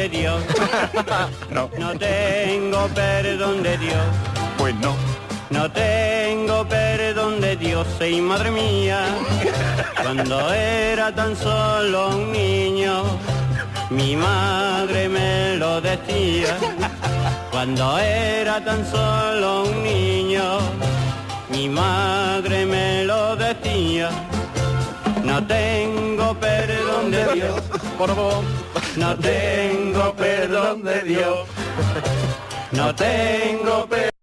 de Dios. No, No tengo perdón de Dios. pues no. No tengo perdón de Dios, y madre mía, cuando era tan solo un niño, mi madre me lo decía. Cuando era tan solo un niño, mi madre me lo decía. No tengo perdón de Dios, Por favor. no tengo perdón de Dios, no tengo perdón.